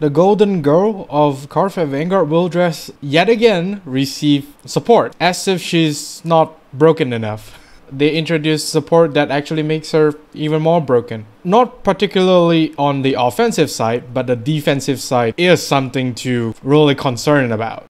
the Golden Girl of Cardfight Vanguard Willdress yet again receive support, as if she's not broken enough. They introduced support that actually makes her even more broken. Not particularly on the offensive side, but the defensive side is something to really concern about.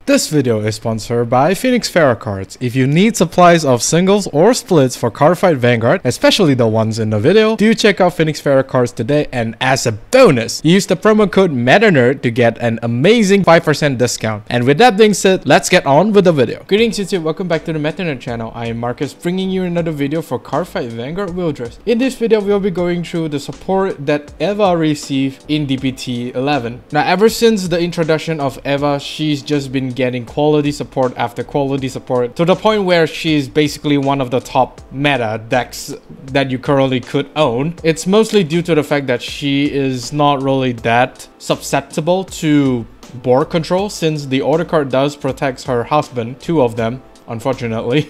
This video is sponsored by Phoenix Pharos cards. If you need supplies of singles or splits for Cardfight Vanguard, especially the ones in the video, do check out Phoenix Pharos cards today, and as a bonus, use the promo code MetaNerd to get an amazing 5% discount. And with that being said, let's get on with the video. Greetings YouTube, welcome back to the MetaNerd channel. I am Marcus, bringing you another video for Cardfight Vanguard Willdress. In this video, we'll be going through the support that Eva received in DBT11. Now, ever since the introduction of Eva, she's just been getting quality support after quality support to the point where she's basically one of the top meta decks that you currently could own. It's mostly due to the fact that she is not really that susceptible to board control, since the order card does protect her husband, two of them, unfortunately.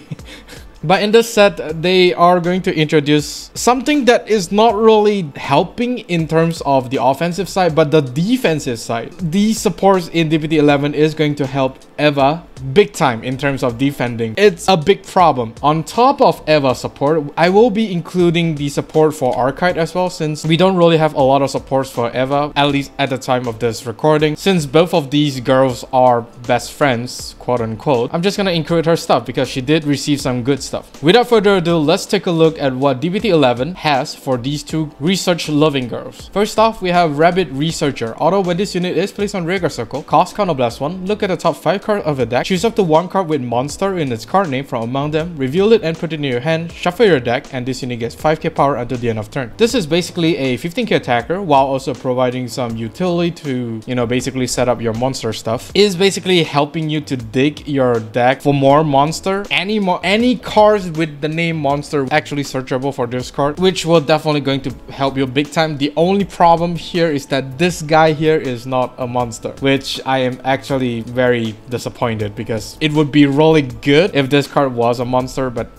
But in this set, they are going to introduce something that is not really helping in terms of the offensive side, but the defensive side. These supports in DBT11 is going to help Eva big time in terms of defending. It's a big problem. On top of Eva support, I will be including the support for Arkhite as well, since we don't really have a lot of supports for Eva, at least at the time of this recording. Since both of these girls are best friends, quote unquote, I'm just gonna include her stuff because she did receive some good stuff. Without further ado, let's take a look at what DBT11 has for these two research-loving girls. First off, we have Rabid Researcher. Although when this unit is placed on Rigor Circle, cost Counterblast 1, look at the top 5 cards of the deck, choose up to one card with monster in its card name from among them, reveal it and put it in your hand, shuffle your deck, and this unit gets 5k power until the end of turn. This is basically a 15k attacker while also providing some utility to, you know, basically set up your monster stuff. It is basically helping you to dig your deck for more monster. Any cards with the name monster actually searchable for this card, which will definitely going to help you big time. The only problem here is that this guy here is not a monster, which I am actually very disappointed, because it would be really good if this card was a monster, but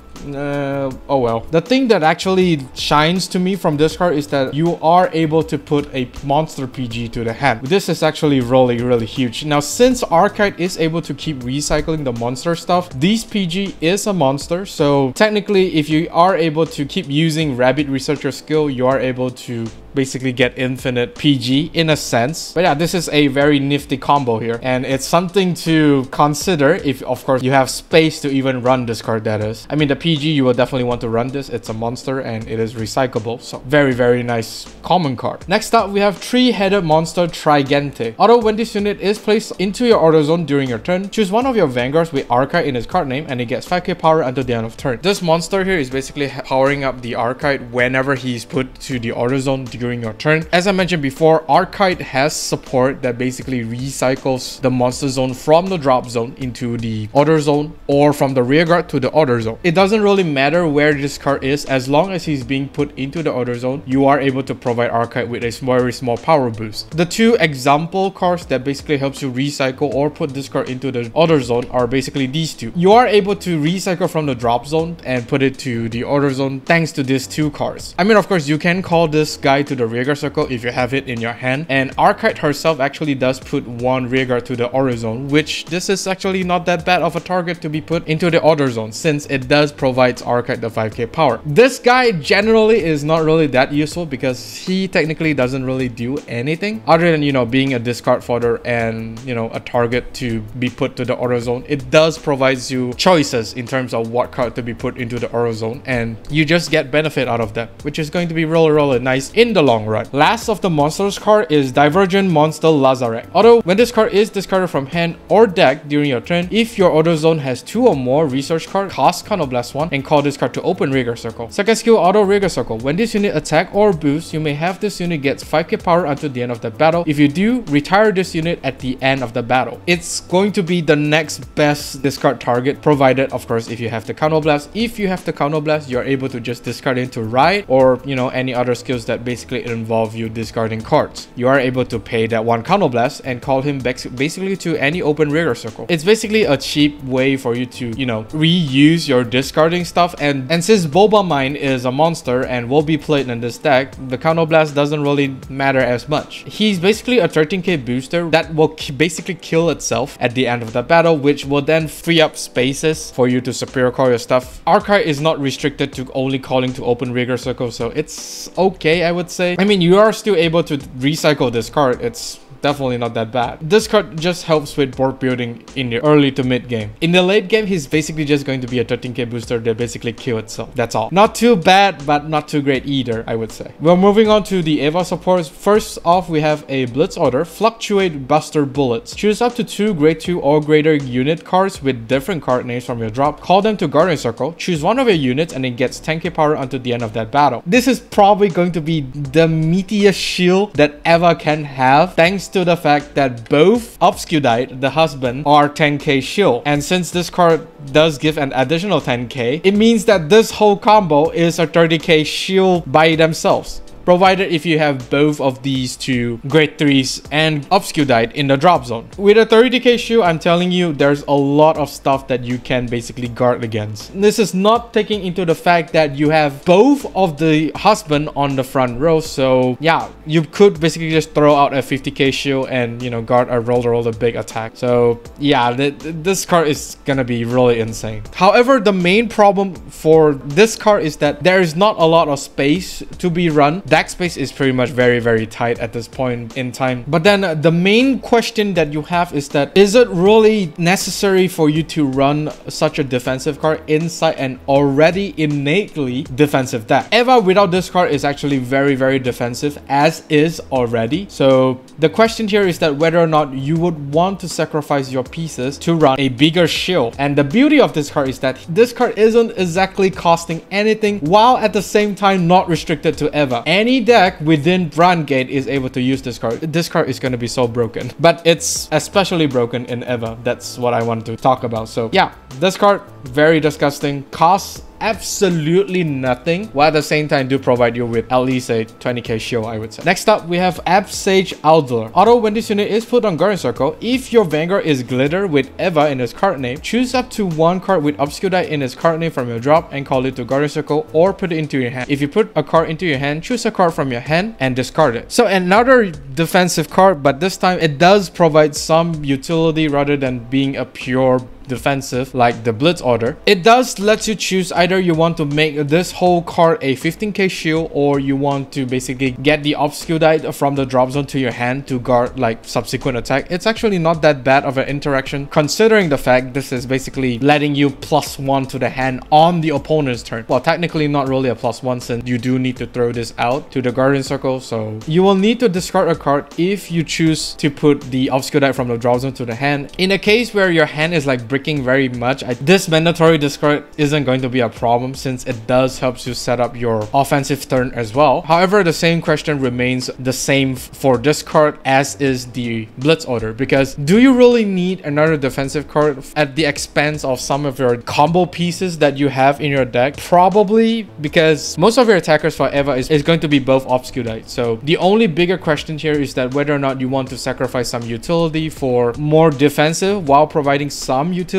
oh well. The thing that actually shines to me from this card is that you are able to put a monster PG to the hand. This is actually really huge. Now, since Arkhite is able to keep recycling the monster stuff, this PG is a monster, so technically if you are able to keep using Rabid Researcher skill, you are able to basically get infinite PG in a sense. But yeah, this is a very nifty combo here, and it's something to consider if, of course, you have space to even run this card, that is. I mean, the PG, you will definitely want to run this. It's a monster and it is recyclable, so very nice common card. Next up, we have three-headed monster Trigente. Although when this unit is placed into your auto zone during your turn, choose one of your Vanguards with Arkhite in its card name, and it gets 5k power until the end of turn. This monster here is basically powering up the Arkhite whenever he's put to the auto zone during your turn. As I mentioned before, Arkhite has support that basically recycles the monster zone from the drop zone into the order zone, or from the rear guard to the order zone. It doesn't really matter where this card is, as long as he's being put into the order zone, you are able to provide Arkhite with a very small power boost. The two example cards that basically helps you recycle or put this card into the order zone are basically these two. You are able to recycle from the drop zone and put it to the order zone thanks to these two cards. I mean, of course, you can call this guy to the rearguard circle if you have it in your hand, and Arkhite herself actually does put one rearguard to the order zone, which this is actually not that bad of a target to be put into the order zone, since it does provide Arkhite the 5k power. This guy generally is not really that useful because he technically doesn't really do anything other than, you know, being a discard fodder and, you know, a target to be put to the order zone. It does provide you choices in terms of what card to be put into the order zone, and you just get benefit out of that, which is going to be really nice in the long run. Last of the monsters card is Divergent Monster Lazarec. Although when this card is discarded from hand or deck during your turn, if your auto zone has 2 or more research cards, cast Counterblast 1 and call this card to open Rigor Circle. Second skill, Auto Rigor Circle. When this unit attack or boost, you may have this unit gets 5k power until the end of the battle. If you do, retire this unit at the end of the battle. It's going to be the next best discard target, provided, of course, if you have the Counterblast. If you have the Counterblast, you're able to just discard it into Ride or, you know, any other skills that basically basically involve you discarding cards. You are able to pay that one counterblast and call him basically to any open rigor circle. It's basically a cheap way for you to, you know, reuse your discarding stuff, and since Boba Mine is a monster and will be played in this deck, the counterblast doesn't really matter as much. He's basically a 13k booster that will basically kill itself at the end of the battle, which will then free up spaces for you to superior call your stuff. Arkhite is not restricted to only calling to open rigor circle, so it's okay, I would say. I mean, you are still able to recycle this card. It's definitely not that bad. This card just helps with board building in the early to mid game. In the late game, he's basically just going to be a 13k booster that basically kill itself. That's all. Not too bad, but not too great either, I would say. We're moving on to the Eva supports. First off, we have a Blitz order, Fluctuate Buster Bullets. Choose up to 2 grade 2 or greater unit cards with different card names from your drop. Call them to Guardian Circle. Choose one of your units and it gets 10k power until the end of that battle. This is probably going to be the meatiest shield that Eva can have, thanks to the fact that both Obscudite, the husband, are 10k shield. And since this card does give an additional 10k, it means that this whole combo is a 30k shield by themselves, provided if you have both of these two grade 3s and Obscudite in the drop zone. With a 30k shield, I'm telling you, there's a lot of stuff that you can basically guard against. This is not taking into the fact that you have both of the husband on the front row, so yeah, you could basically just throw out a 50k shield and, you know, guard a roll big attack. So yeah, this card is gonna be really insane. However, the main problem for this card is that there is not a lot of space to be run. Deck space is pretty much very tight at this point in time. But then the main question that you have is that, is it really necessary for you to run such a defensive card inside an already innately defensive deck? Eva without this card is actually very defensive as is already. So the question here is that whether or not you would want to sacrifice your pieces to run a bigger shield. And the beauty of this card is that this card isn't exactly costing anything, while at the same time not restricted to Eva. Any deck within Brandt is able to use this card. This card is going to be so broken, but it's especially broken in Eva. That's what I want to talk about. So yeah, this card, very disgusting. Costs absolutely nothing, while at the same time do provide you with at least a 20k shield, I would say. Next up, we have Absage Adler. Auto, when this unit is put on Guardian Circle, if your Vanguard is Glitter with Eva in its card name, choose up to 1 card with Obscudite in its card name from your drop and call it to Guardian Circle or put it into your hand. If you put a card into your hand, choose a card from your hand and discard it. So another defensive card, but this time it does provide some utility rather than being a pure defensive like the Blitz order. It does let you choose either you want to make this whole card a 15k shield, or you want to basically get the Obscudite from the drop zone to your hand to guard like subsequent attack. It's actually not that bad of an interaction, considering the fact this is basically letting you +1 to the hand on the opponent's turn. Well, technically not really a +1, since you do need to throw this out to the Guardian Circle, so you will need to discard a card if you choose to put the Obscudite from the drop zone to the hand. In a case where your hand is like very much, this mandatory discard isn't going to be a problem, since it does help you set up your offensive turn as well. However, the same question remains the same for this card as is the Blitz order, because do you really need another defensive card at the expense of some of your combo pieces that you have in your deck? Probably, because most of your attackers for Eva is going to be both Obscudite. So the only bigger question here is that whether or not you want to sacrifice some utility for more defensive while providing some utility,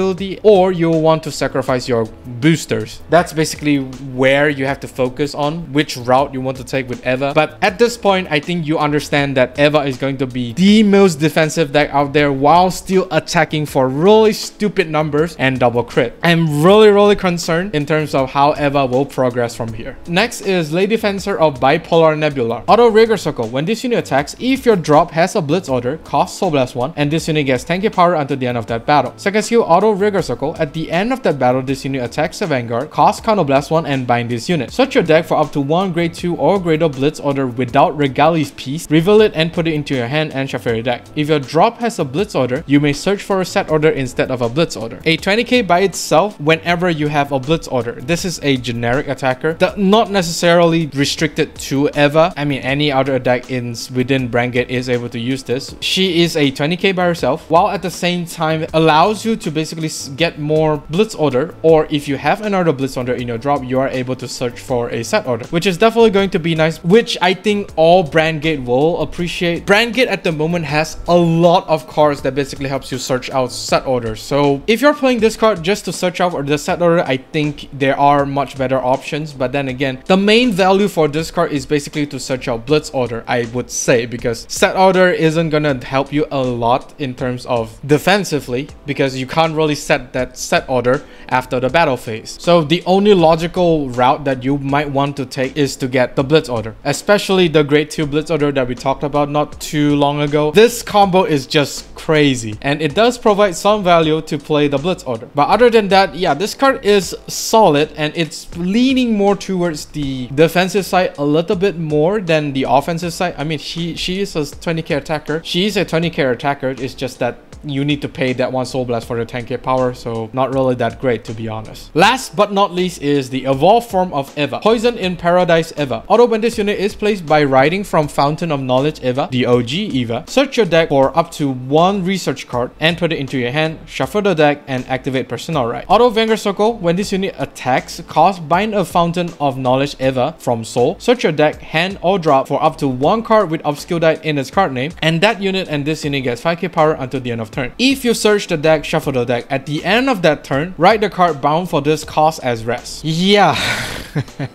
or you'll want to sacrifice your boosters. That's basically where you have to focus on which route you want to take with Eva. But at this point, I think you understand that Eva is going to be the most defensive deck out there while still attacking for really stupid numbers and double crit. I'm really concerned in terms of how Eva will progress from here. Next is Lady Fencer of Bipolar Nebula. Auto Rigor Circle. When this unit attacks, if your drop has a Blitz order, cost Soul Blast 1, and this unit gets 10k power until the end of that battle. Second skill, Auto Rigor Circle. At the end of that battle, this unit attacks a Vanguard, cost Counterblast 1, and bind this unit. Search your deck for up to 1 grade 2 or greater Blitz order without Regali's piece, reveal it and put it into your hand and shuffle your deck. If your drop has a Blitz order, you may search for a set order instead of a Blitz order. A 20k by itself whenever you have a Blitz order. This is a generic attacker, not necessarily restricted to Eva. I mean, any other deck within Brandt is able to use this. She is a 20k by herself, while at the same time allows you to basically basically get more blitz order, or if you have another blitz order in your drop, you are able to search for a set order, which is definitely going to be nice, which I think all Brandt will appreciate. Brandt at the moment has a lot of cards that basically helps you search out set orders. So if you're playing this card just to search out the set order, I think there are much better options. But then again, the main value for this card is basically to search out blitz order, I would say, because set order isn't gonna help you a lot in terms of defensively, because you can't really set that set order after the battle phase. So the only logical route that you might want to take is to get the blitz order, especially the grade 2 blitz order that we talked about not too long ago. This combo is just crazy, and it does provide some value to play the blitz order. But other than that, yeah, this card is solid, and it's leaning more towards the defensive side a little bit more than the offensive side. I mean, she is a 20k attacker. She is a 20k attacker. It's just that you need to pay that one soul blast for the 10k power, so not really that great, to be honest. Last but not least is the evolved form of Eva, Poison in Paradise Eva. Although when this unit is placed by riding from Fountain of Knowledge Eva, the OG Eva, search your deck for up to one research card and put it into your hand, shuffle the deck, and activate Personal Ride. Auto Vanguard Circle, when this unit attacks, cost bind a Fountain of Knowledge Eva from Soul, search your deck, hand, or drop for up to one card with Obscure in its card name, and that unit and this unit gets 5k power until the end of turn. If you search the deck, shuffle the deck, at the end of that turn, write the card bound for this cost as rest. Yeah.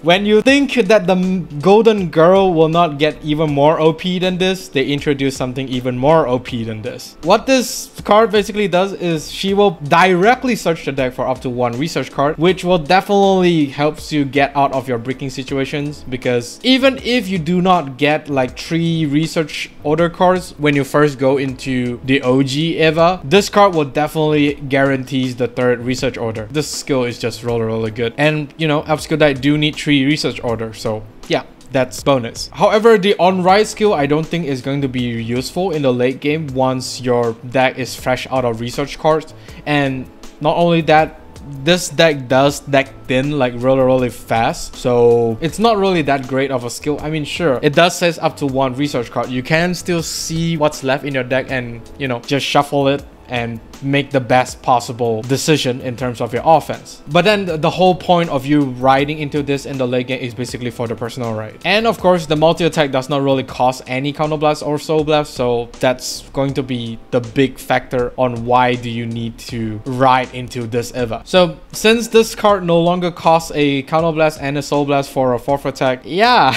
When you think that the Golden Girl will not get even more OP than this, they introduce something even more OP than this. What this card basically does is she will directly search the deck for up to one research card, which will definitely helps you get out of your breaking situations, because even if you do not get like 3 research order cards when you first go into the OG Eva, this card will definitely guarantees the 3rd research order. This skill is just really good, and you know, Obscure do need 3 research orders, so yeah, that's bonus. However, the on-ride skill I don't think is going to be useful in the late game once your deck is fresh out of research cards. And not only that, this deck does deck thin like really fast, so it's not really that great of a skill. I mean, sure, it does says up to one research card. You can still see what's left in your deck and, you know, just shuffle it and make the best possible decision in terms of your offense. But then the whole point of you riding into this in the late game is basically for the personal ride. And of course, the multi-attack does not really cost any counterblast or soul blast, so that's going to be the big factor on why do you need to ride into this Eva. So since this card no longer costs a counterblast and a soul blast for a 4th attack, yeah,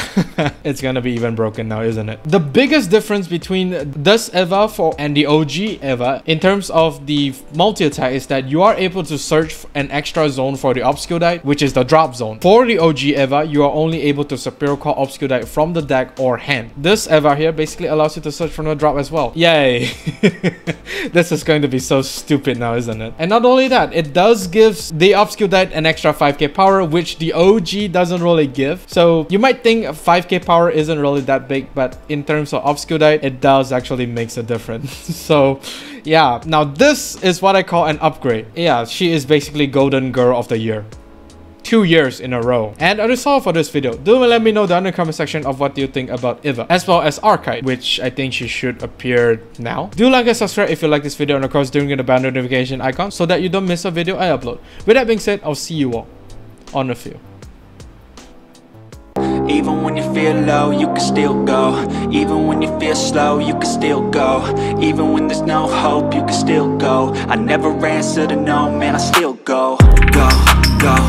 it's gonna be even broken now, isn't it? The biggest difference between this Eva and the OG Eva in terms of the multi-attack is that you are able to search an extra zone for the Obscure, which is the drop zone. For the OG Eva, you are only able to Superior Call Obscure from the deck or hand. This Eva here basically allows you to search from the drop as well. Yay! This is going to be so stupid now, isn't it? And not only that, it does give the Obscure an extra 5k power, which the OG doesn't really give. So you might think 5k power isn't really that big, but in terms of Obscure, it does actually makes a difference. So yeah, now this is what I call an upgrade. Yeah, she is basically Golden Girl of the Year. 2 years in a row. And that is all for this video. Do let me know down in the comment section of what you think about Eva, as well as Arkhite, which I think she should appear now. Do like and subscribe if you like this video, and of course don't forget the bell notification icon so that you don't miss a video I upload. With that being said, I'll see you all on the field. Even when you feel low, you can still go. Even when you feel slow, you can still go. Even when there's no hope, you can still go. I never answer to no, man, I still go. Go, go.